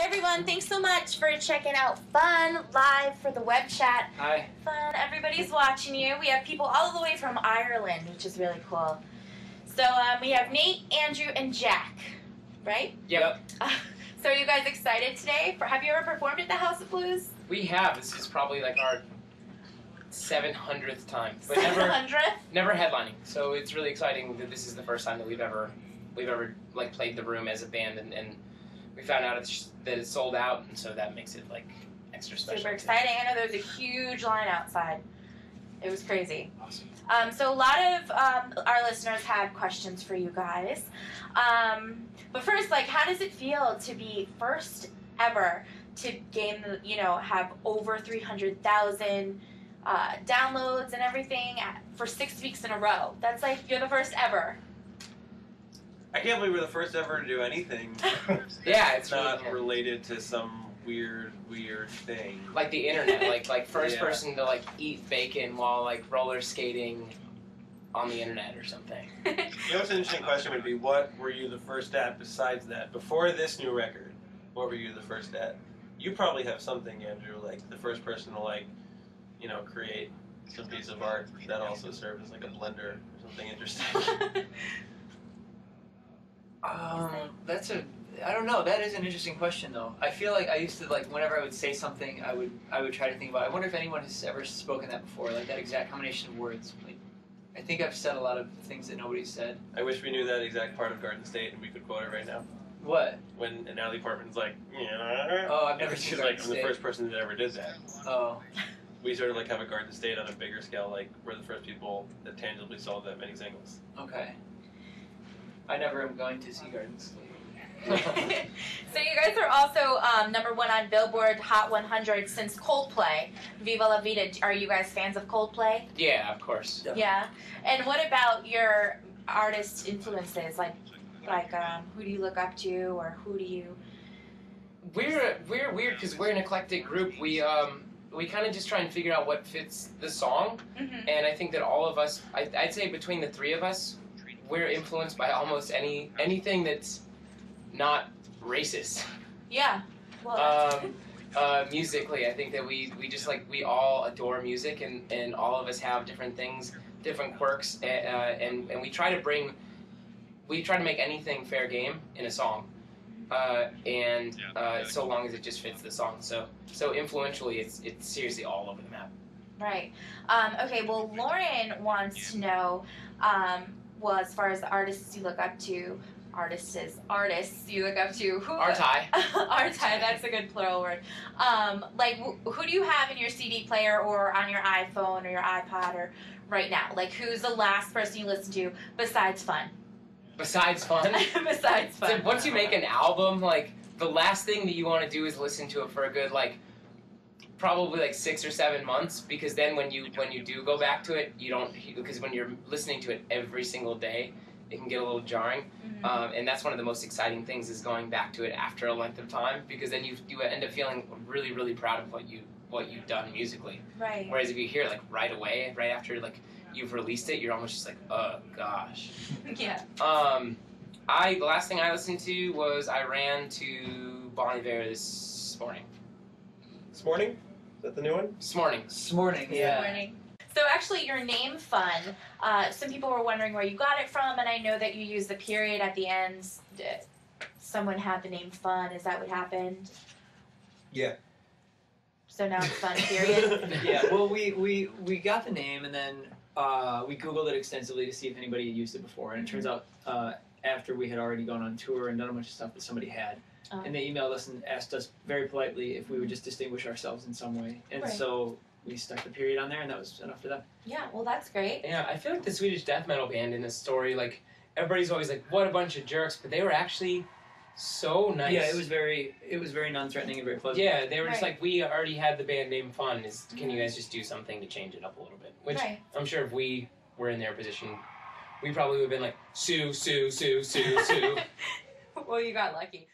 Everyone, thanks so much for checking out Fun live for the web chat. Hi. Fun, everybody's watching you. We have people all the way from Ireland, which is really cool. So we have Nate, Andrew, and Jack, right? Yep. So are you guys excited today? Have you ever performed at the House of Blues? We have. This is probably like our 700th time, but 700th? never headlining. So it's really exciting that this is the first time that we've ever like played the room as a band, and we found out that it's sold out, and so that makes it like extra special. Super exciting. I know there was a huge line outside. It was crazy. Awesome. So a lot of our listeners had questions for you guys. But first, like, how does it feel to be first ever to gain the, have over 300,000 downloads and everything for 6 weeks in a row? That's like, you're the first ever. I can't believe we're the first ever to do anything. Yeah, it's not related to some weird thing. Like the internet, like first person to like eat bacon while like roller skating on the internet or something. You know what's an interesting question would be, what were you the first at besides that? Before this new record, what were you the first at? You probably have something, Andrew, like the first person to like, create some piece of art that also served as like a blender or something interesting. I don't know. That is an interesting question, though. I feel like I used to, like, whenever I would say something, I would try to think about it. I wonder if anyone has ever spoken that before, like that exact combination of words. Like, I think I've said a lot of things that nobody's said. I wish we knew that exact part of Garden State and we could quote it right now. What? When Natalie Portman's like, yeah. Oh, I've never seen she's Garden like, State. I'm the first person that ever did that. Oh. We sort of like have a Garden State on a bigger scale, like we're the first people that tangibly sold that many singles. Okay. I never am going to see Garden State. So you guys are also #1 on Billboard Hot 100 since Coldplay. Viva La Vida. Are you guys fans of Coldplay? Yeah, of course. Definitely. Yeah. And what about your artist influences? Like who do you look up to, or who do you? We're weird because we're an eclectic group. We kind of just try and figure out what fits the song, and I think that all of us, I'd say between the three of us, we're influenced by almost anything that's not racist. Yeah. Well, musically, I think that we just like, we all adore music, and all of us have different things, different quirks, and we try to make anything fair game in a song, so long as it just fits the song. So influentially, it's seriously all over the map. right. Okay. Well, Lauren wants to know, well, as far as the artists you look up to. Artists you look up to. Artai. Artai, that's a good plural word. Like, who do you have in your CD player or on your iPhone or your iPod or right now? Like, who's the last person you listen to besides Fun? Besides Fun? Besides Fun. So once you make an album, like, the last thing that you want to do is listen to it for a good, like, probably like 6 or 7 months, because then when you do go back to it, you don't, because when you're listening to it every single day, it can get a little jarring, and that's one of the most exciting things, is going back to it after a length of time, because then you end up feeling really, really proud of what you've done musically. Right. Whereas if you hear it like right away, right after like you've released it, you're almost just like, oh gosh. Yeah. The last thing I listened to was, I ran to Bon Iver this morning. This morning? Is that the new one? This morning. This morning, yeah. This morning. So actually, your name Fun, some people were wondering where you got it from, and I know that you use the period at the end. Someone had the name Fun. Is that what happened? Yeah. So now it's Fun, period? Yeah, well, we got the name, and then we Googled it extensively to see if anybody had used it before, and it turns out after we had already gone on tour and done a bunch of stuff that somebody had, and they emailed us and asked us very politely if we would just distinguish ourselves in some way, and so we stuck the period on there, and that was enough for them. Yeah, well, that's great. Yeah, I feel like the Swedish death metal band in this story, like, everybody's always like, what a bunch of jerks, but they were actually so nice. Yeah, it was very non-threatening and very pleasant. Yeah, they were just like, we already had the band name Fun, can you guys just do something to change it up a little bit? Which, I'm sure if we were in their position, we probably would have been like, sue, sue, sue, sue, sue. Well, you got lucky.